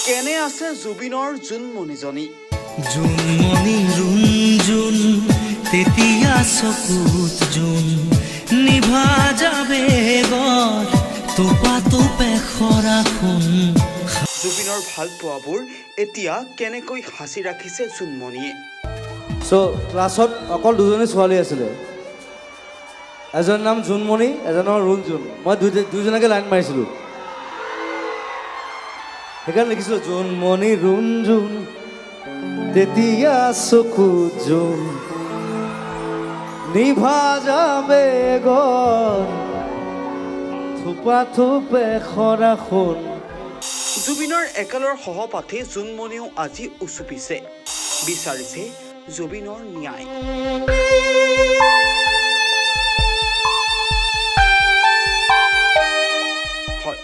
কেনে আছে জুবিনৰ জোনমণিজনী জোনমণি ৰুণজোন তেতিয়া চকুত জোন নিভা যাবে গৰ তোপা তোপে খৰাখোন জুবিনৰ ভাল পোৱাবোৰ এতিয়া কেনেকৈ সাঁচি ৰাখিছে জোনমণিয়ে ক্লাছত অকল দুজনী ছোৱালী আছিলে এজনৰ নাম জোনমণি এজনৰ ৰুণজোন মই দুইজনকে লাইন মাৰিছিলোঁ সেইকাৰণে লিখিছিলোঁ জোনমণি ৰুণজোন তেতিয়া চকুত জোন নিভা যাবে গৰ থোপা থোপে খৰাখোন জুবিনৰ একালৰ সহপাঠী জোনমণিও আজি উচুপিছে বিচাৰিছে জুবিনৰ ন্যায় হয়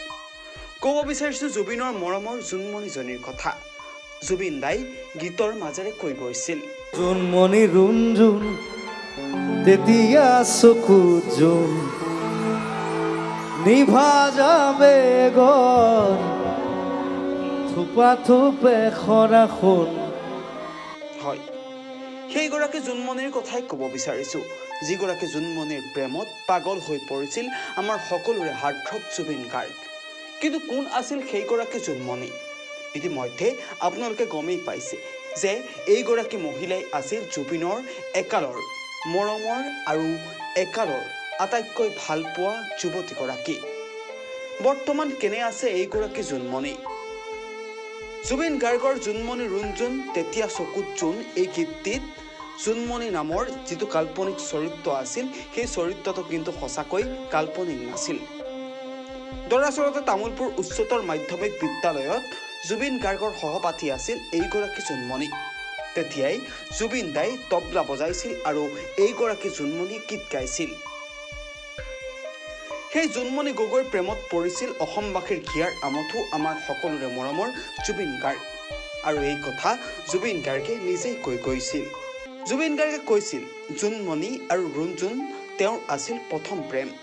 ক'ব বিচাৰিছো জুবিনৰ মৰমৰ জোনমণিজনীৰ কথা জুবিন দাই গীতৰ মাজেৰে কৈ গৈছিল জোনমণি ৰুণজোন তেতিয়া চকুত জোন নিভা যাবে গৰ থোপা থোপে খৰাখোন হয় সেইগৰাকী জোনমণিৰ কথাই ক'ব বিচাৰিছোঁ যিগৰাকী জোনমণিৰ প্ৰেমত পাগল হৈ পৰিছিল আমাৰ সকলোৰে হাৰ্টথ্ৰব জুবিন গাৰ্গ কিন্তু কোন আছিল সেইগৰাকী জোনমণি ইতিমধ্যে আপোনালোকে গমেই পাইছে যে এইগৰাকী মহিলাই আছিল জুবিনৰ একালৰ মৰমৰ আৰু একালৰ আটাইতকৈ ভাল পোৱা যুৱতীগৰাকী বৰ্তমান কেনে আছে এইগৰাকী জোনমণি জুবিন গাৰ্গৰ জোনমণি ৰুণজোন তেতিয়া চকুত জোন এই গীতটিত জোনমণি নামৰ যিটো কাল্পনিক চৰিত্ৰ আছিল সেই চৰিত্ৰটো কিন্তু সঁচাকৈ কাল্পনিক নাছিল দৰাচলতে তামোলপুৰ উচ্চতৰ মাধ্যমিক বিদ্যালয়ত জুবিন গাৰ্গৰ সহপাঠী আছিল এইগৰাকী জোনমণি তেতিয়াই জুবিন দাই তবলা বজাইছিল আৰু এইগৰাকী জোনমণি গীত গাইছিল সেই জোনমণি গগৈৰ প্ৰেমত পৰিছিল অসমবাসীৰ হিয়াৰ আমঠু আমাৰ সকলোৰে মৰমৰ জুবিন গাৰ্গ আৰু এই কথা জুবিন গাৰ্গে নিজেই কৈ গৈছিল জুবিন গাৰ্গে কৈছিল জোনমণি আৰু ৰুণজোন তেওঁৰ আছিল প্ৰথম প্ৰেম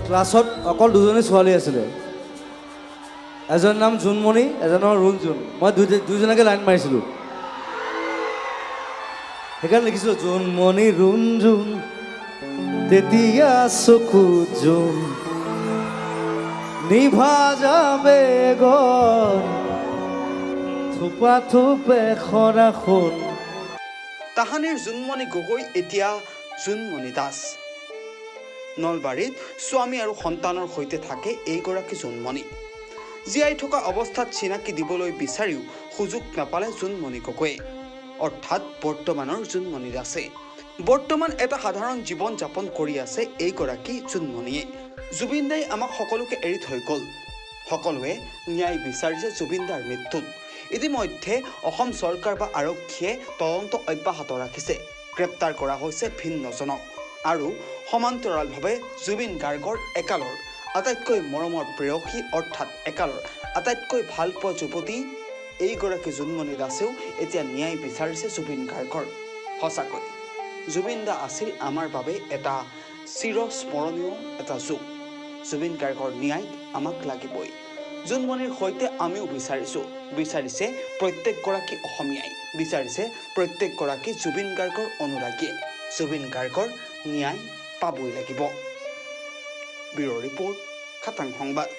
ক্লাছত অকল দুজনী ছোৱালী আছিলে এজনৰ নাম জোনমণি এজনৰ ৰুণজোন মই দুইজনকে লাইন মাৰিছিলোঁ সেইকাৰণে লিখিছিলোঁ জোনমণি ৰুণজোন তেতিয়া চকুত জোন নিভা যাবে গৰ থোপা থোপে খৰাখোন তাহানিৰ জোনমণি গগৈ এতিয়া জোনমণি দাস নলবাৰীত স্বামী আৰু সন্তানৰ সৈতে থাকে এইগৰাকী জোনমণি জীয়াই থকা অৱস্থাত চিনাকি দিবলৈ বিচাৰিও সুযোগ নাপালে জোনমণি গগৈয়ে অৰ্থাৎ বৰ্তমানৰ জোনমণি দাসে বৰ্তমান এটা সাধাৰণ জীৱন যাপন কৰি আছে এইগৰাকী জোনমণিয়ে জুবিন দাই আমাক সকলোকে এৰি থৈ গ'ল সকলোৱে ন্যায় বিচাৰিছে জুবিন দাৰ মৃত্যুত ইতিমধ্যে অসম চৰকাৰ বা আৰক্ষীয়ে তদন্ত অব্যাহত ৰাখিছে গ্ৰেপ্তাৰ কৰা হৈছে ভিন্নজনক আৰু সমান্তৰালভাৱে জুবিন গাৰ্গৰ একালৰ আটাইতকৈ মৰমৰ প্ৰেয়সী অৰ্থাৎ একালৰ আটাইতকৈ ভাল পোৱা যুৱতী এইগৰাকী জোনমণি দাসেও এতিয়া ন্যায় বিচাৰিছে জুবিন গাৰ্গৰ সঁচাকৈ জুবিন দা আছিল আমাৰ বাবে এটা চিৰস্মৰণীয় এটা যুগ জুবিন গাৰ্গৰ ন্যায় আমাক লাগিবই জোনমণিৰ সৈতে আমিও বিচাৰিছে প্ৰত্যেকগৰাকী অসমীয়াই বিচাৰিছে প্ৰত্যেকগৰাকী জুবিন গাৰ্গৰ অনুৰাগীয়ে জুবিন গাৰ্গৰ ন্যায় পাবই লাগিব ব্যুৰ ৰিপৰ্ট খাটাং সংবাদ